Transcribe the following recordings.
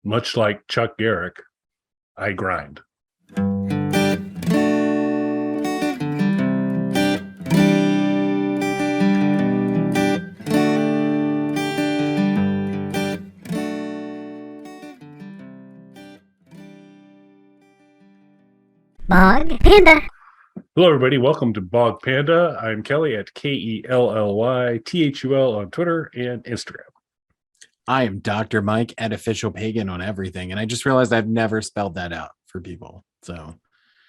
much like Chuck Garrick, I grind. Bog Panda. Hello, everybody. Welcome to Bog Panda. I'm Kelly at KELLYTHUL on Twitter and Instagram. I am Dr. Mike at Official Pagan on everything. And I just realized I've never spelled that out for people. So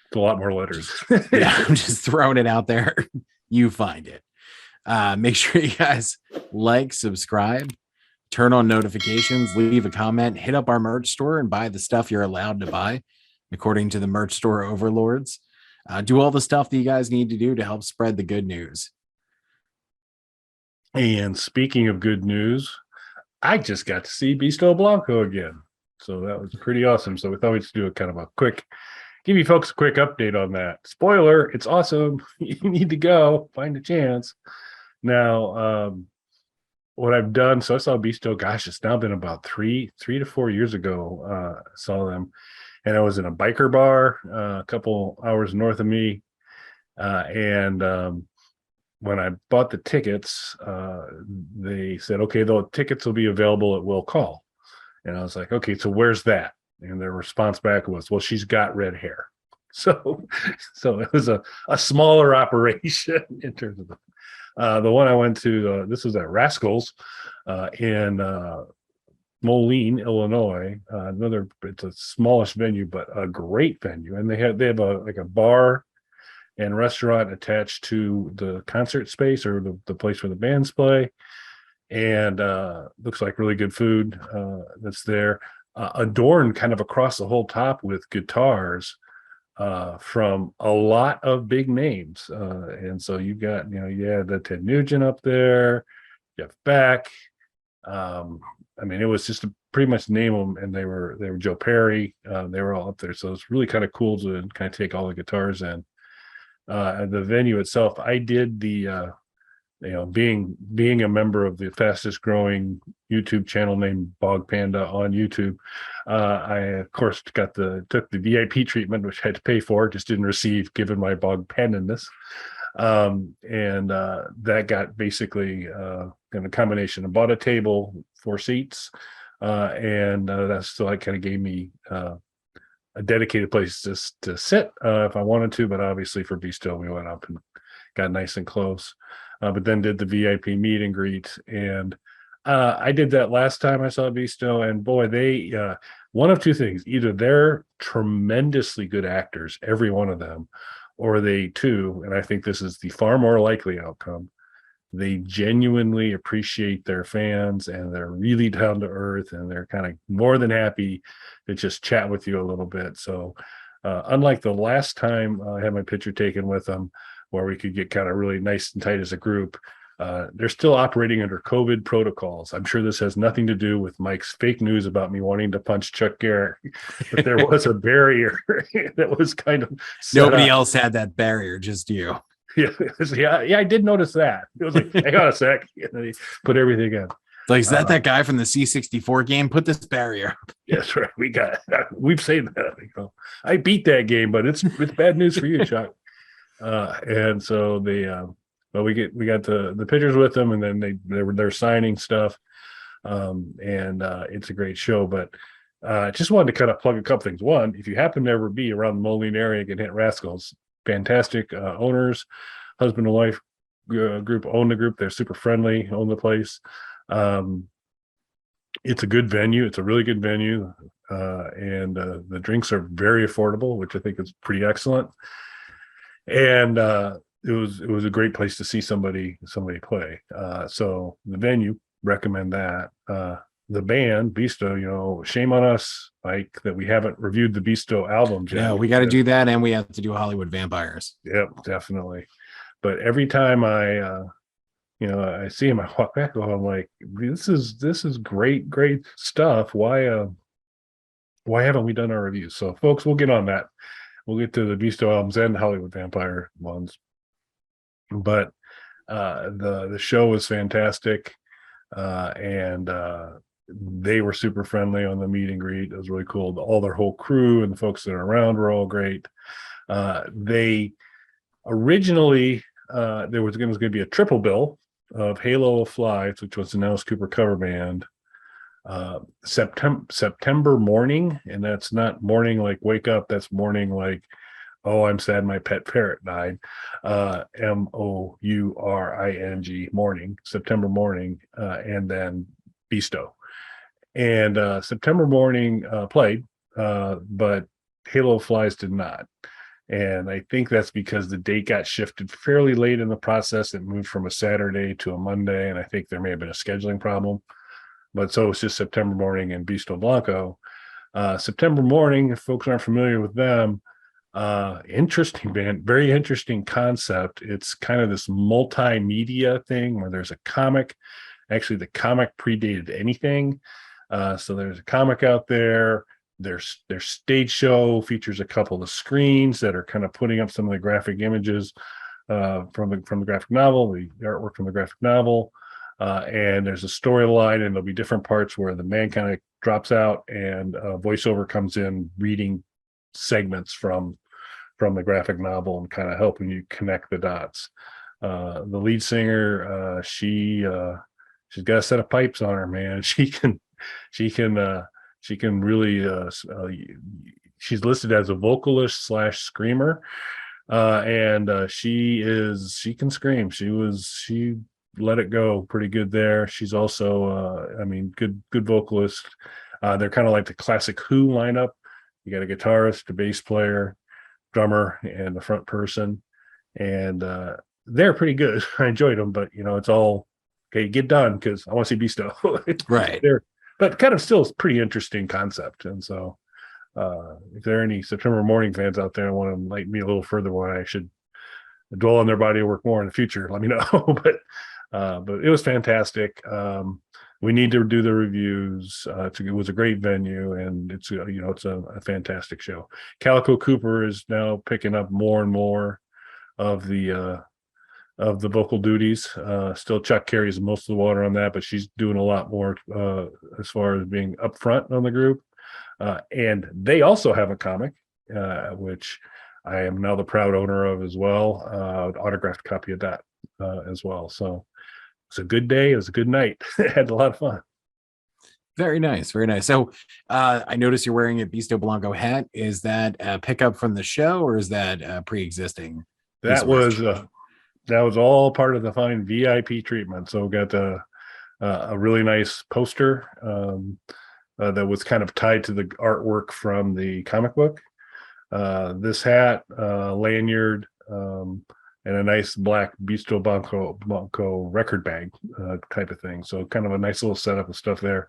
it's a lot more letters. Yeah, I'm just throwing it out there. You find it. Make sure you guys like, subscribe, turn on notifications, leave a comment, hit up our merch store and buy the stuff you're allowed to buy, according to the merch store overlords. Do all the stuff that you guys need to do to help spread the good news. And speaking of good news, I just got to see Beasto Blanco again. So that was pretty awesome. So we thought we'd just do a kind of a quick, give you folks a quick update on that. Spoiler, it's awesome. You need to go find a chance. Now, what I've done, so I saw Beasto, gosh, it's now been about three to 4 years ago. I saw them. And I was in a biker bar a couple hours north of me. When I bought the tickets, they said, okay, the tickets will be available at will call. And I was like, okay, so where's that? And their response back was, well, she's got red hair. So it was a smaller operation in terms of the one I went to. This was at Rascals in Moline, Illinois. It's a smallish venue, but a great venue. And they have a bar and restaurant attached to the concert space or the place where the bands play. And looks like really good food that's there. Adorned kind of across the whole top with guitars from a lot of big names. And so you got, you had the Ted Nugent up there, Jeff Beck. I mean, it was just to pretty much name them, and they were Joe Perry. They were all up there, so it's really kind of cool to kind of take all the guitars in. The venue itself, I did the, being a member of the fastest growing YouTube channel named Bog Panda on YouTube. I of course took the VIP treatment, which I had to pay for, just didn't receive given my Bog Panda-ness. That got basically in a combination. I bought a table, 4 seats, and that still kind of gave me a dedicated place to sit if I wanted to. But obviously for Beasto, we went up and got nice and close. But then did the VIP meet and greet, and I did that last time I saw Beasto, and boy, they one of two things: either they're tremendously good actors, every one of them, or they too, and I think this is the far more likely outcome, they genuinely appreciate their fans and they're really down to earth and they're kind of more than happy to just chat with you a little bit. So unlike the last time I had my picture taken with them where we could get kind of really nice and tight as a group, they're still operating under COVID protocols. I'm sure this has nothing to do with Mike's fake news about me wanting to punch Chuck Garrick, but there was a barrier that was kind of nobody else had that barrier, just you. Yeah, I did notice that. It was like, hang on a sec. And then he put everything in. Like, is that guy from the C64 game? Put this barrier. Yes, right. We've saved that. I beat that game, but it's bad news for you, Chuck. And so we got the pictures with them, and then they're signing stuff. It's a great show. But just wanted to kind of plug a couple things. One, if you happen to ever be around the Moline area, you can hit Rascals. Fantastic owners, husband and wife group own the group. They're super friendly, own the place. It's a good venue. It's a really good venue. And the drinks are very affordable, which I think is pretty excellent. And it was a great place to see somebody play. So the venue, recommend that. The band Beasto, shame on us, Mike, that we haven't reviewed the Beasto albums yet. Yeah, we got to do that, and we have to do Hollywood Vampires. Yep, definitely. But every time I see him, I walk back, I'm like, this is great stuff. Why haven't we done our reviews? So, folks, we'll get on that. We'll get to the Beasto albums and Hollywood Vampire ones. But the show was fantastic, and they were super friendly on the meet and greet. It was really cool. All their whole crew and the folks that are around were all great. They originally, there was going to be a triple bill of Halo of Flies, which was the Alice Cooper cover band, September morning, and that's not morning like wake up, that's morning like, oh, I'm sad my pet parrot died. Mouring morning, September morning, and then Beasto. And September morning played, but Halo of Flies did not. And I think that's because the date got shifted fairly late in the process. It moved from a Saturday to a Monday, and I think there may have been a scheduling problem. But so it's just September morning and Beasto Blanco. September morning, if folks aren't familiar with them, interesting band, very interesting concept. It's kind of this multimedia thing where there's a comic. Actually, the comic predated anything. So there's a comic out there. Their stage show features a couple of screens that are kind of putting up some of the graphic images from the graphic novel, the artwork from the graphic novel. And there's a storyline, and there'll be different parts where the man kind of drops out and voiceover comes in reading segments from the graphic novel and kind of helping you connect the dots. The lead singer, she's got a set of pipes on her, man. She can really she's listed as a vocalist / screamer, and she can scream. She let it go pretty good there. She's also good vocalist. They're kind of like the classic Who lineup. You got a guitarist, a bass player, drummer, and the front person, and they're pretty good. I enjoyed them, but it's all okay. Get done because I want to see Beasto. Right. But kind of still a pretty interesting concept. And so if there are any September morning fans out there and want to enlighten me a little further why I should dwell on their body of work more in the future, let me know. But it was fantastic. We need to do the reviews. It was a great venue, and it's a fantastic show. Calico Cooper is now picking up more and more of the vocal duties. Still Chuck carries most of the water on that, but she's doing a lot more as far as being upfront on the group. And they also have a comic, which I am now the proud owner of as well, autographed copy of that as well. So it's a good day. It was a good night. Had a lot of fun. Very nice. Very nice. So I noticed you're wearing a Beasto Blanco hat. Is that a pickup from the show, or is that pre-existing? That was all part of the fine VIP treatment. So we got a really nice poster that was kind of tied to the artwork from the comic book. This hat, lanyard, and a nice black Beasto Blanco record bag type of thing. So kind of a nice little setup of stuff there.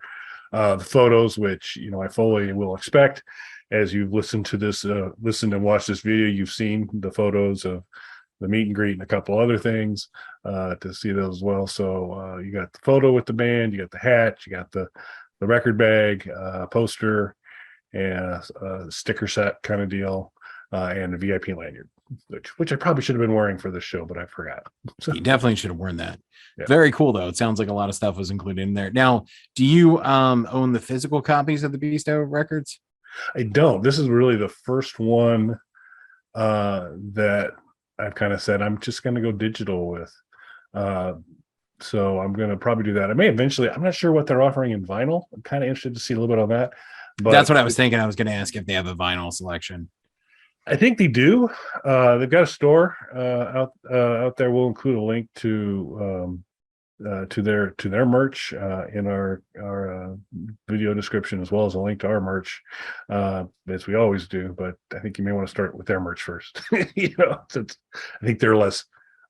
The photos, which I fully will expect as you've listened to this, listened and watched this video, you've seen the photos of the meet and greet and a couple other things to see those as well. So you got the photo with the band, you got the hat, you got the record bag, poster, and a sticker set kind of deal, and a VIP lanyard, which I probably should have been wearing for this show, but I forgot. So, you definitely should have worn that. Yeah. Very cool, though. It sounds like a lot of stuff was included in there. Now, do you own the physical copies of the Beasto records? I don't. This is really the first one that I've kind of said I'm just going to go digital with. So I'm going to probably do that. I may eventually. I'm not sure what they're offering in vinyl. I'm kind of interested to see a little bit on that. But that's what I was thinking. I was going to ask if they have a vinyl selection. I think they do. They've got a store out there. We'll include a link to their merch in our video description, as well as a link to our merch, as we always do. But I think you may want to start with their merch first. Since I think they're less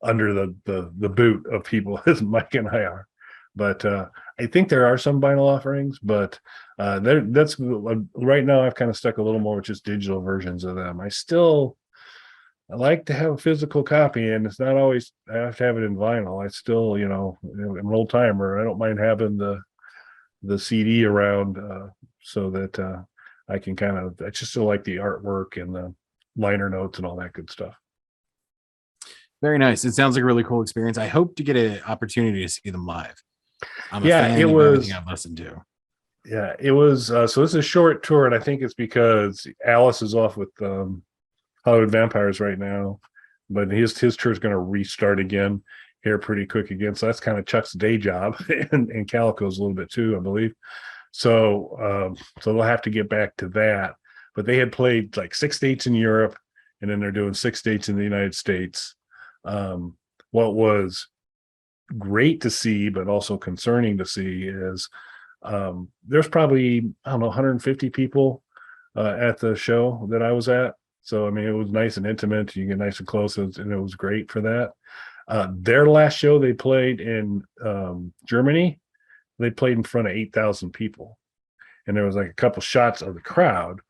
under the boot of people as Mike and I are. But I think there are some vinyl offerings, but that's right now I've kind of stuck a little more with just digital versions of them. I like to have a physical copy, and it's not always I have to have it in vinyl. I still, I'm an old timer. I don't mind having the CD around so that I can I just still like the artwork and the liner notes and all that good stuff. Very nice. It sounds like a really cool experience. I hope to get an opportunity to see them live. I'm a fan it of was everything I've listened to. Yeah, it was. So it's a short tour, and I think it's because Alice is off with Hollywood Vampires right now, but his tour is going to restart again here pretty quick again. So that's kind of Chuck's day job, and Calico's a little bit too, I believe. So they'll have to get back to that. But they had played like 6 dates in Europe, and then they're doing 6 dates in the United States. What was great to see, but also concerning to see, is there's probably, I don't know, 150 people at the show that I was at. So I mean, it was nice and intimate. You get nice and close, and it was great for that. Their last show they played in Germany, they played in front of 8,000 people, and there was like a couple shots of the crowd,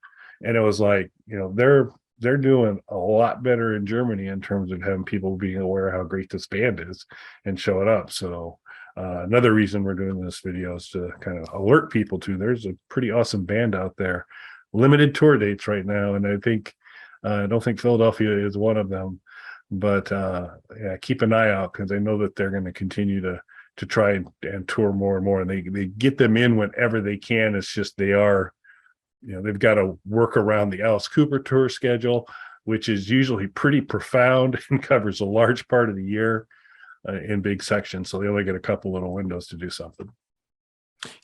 and it was like, they're doing a lot better in Germany in terms of having people being aware of how great this band is and showing up. So another reason we're doing this video is to kind of alert people to there's a pretty awesome band out there. Limited tour dates right now, and I don't think Philadelphia is one of them, but yeah, keep an eye out, because I know that they're going to continue to try and tour more and more, and they get them in whenever they can. It's just they've got to work around the Alice Cooper tour schedule, which is usually pretty profound and covers a large part of the year in big sections. So they only get a couple little windows to do something.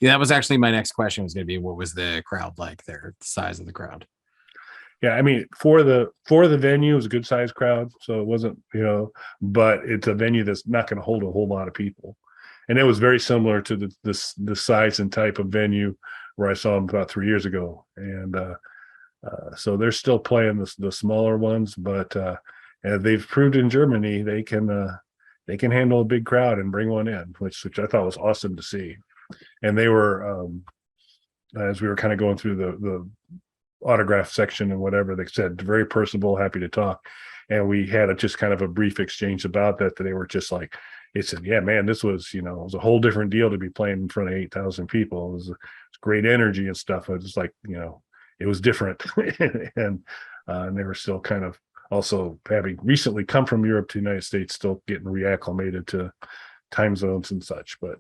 Yeah, that was actually my next question, was going to be, what was the crowd like there, the size of the crowd? Yeah, I mean, for the venue, it was a good sized crowd, so it wasn't, but it's a venue that's not going to hold a whole lot of people, and it was very similar to the size and type of venue where I saw them about 3 years ago, and so they're still playing the smaller ones, but they've proved in Germany they can handle a big crowd and bring one in, which I thought was awesome to see. And they were, as we were kind of going through the autograph section and whatever, they said very personable, happy to talk, and we had just kind of a brief exchange about that. That they were just like, they said, yeah, man, this was, it was a whole different deal to be playing in front of 8,000 people. It was great energy and stuff. I was just like, it was different. And they were still kind of also having recently come from Europe to the United States, still getting reacclimated to time zones and such. But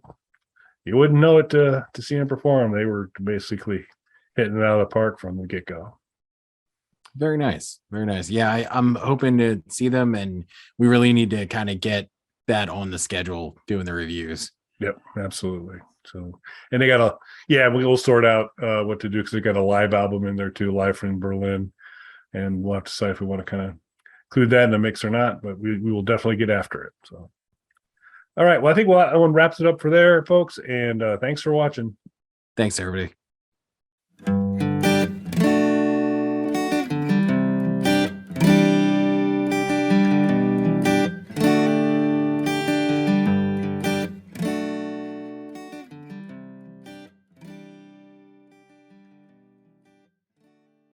you wouldn't know it to see them perform. They were basically hitting it out of the park from the get-go. Very nice. Very nice. Yeah, I'm hoping to see them, and we really need to kind of get that on the schedule, doing the reviews. Yep, absolutely. So, and we'll sort out what to do, because they got a live album in there too, live from Berlin, and we'll have to decide if we want to kind of include that in the mix or not, but we will definitely get after it. So, all right. Well, I think that one wraps it up for there, folks. And thanks for watching. Thanks, everybody.